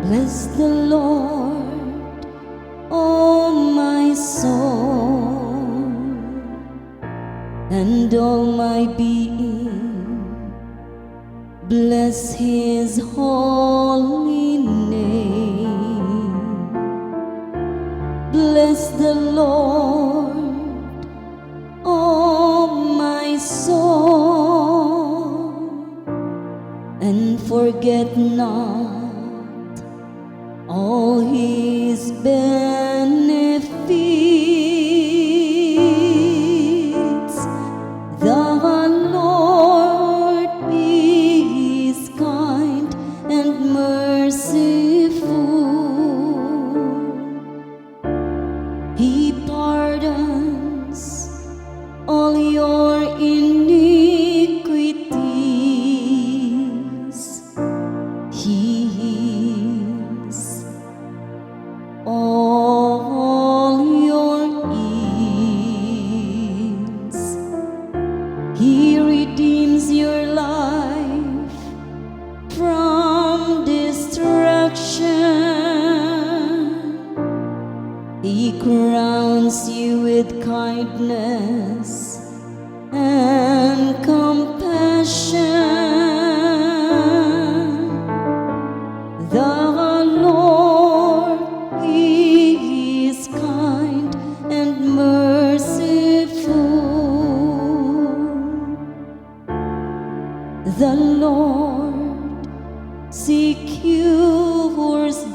Bless the Lord, oh my soul, and all my being. Bless His holy name. Bless the Lord, oh my soul, and forget not all His benefits. The Lord is kind and merciful. He pardons all your iniquities. He heals all your ills. He redeems your life from destruction. He crowns you with kindness and compassion. The Lord is kind and merciful. The Lord secures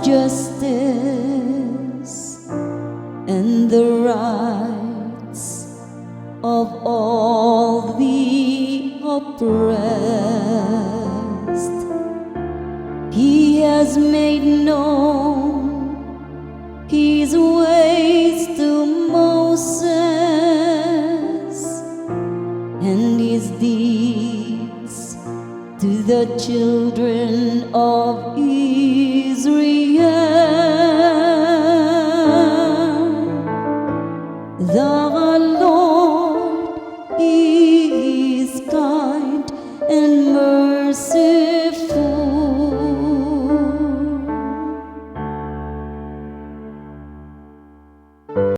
justice and the rights of all the oppressed. He has made known His ways to Moses, and His deeds to the children of Israel.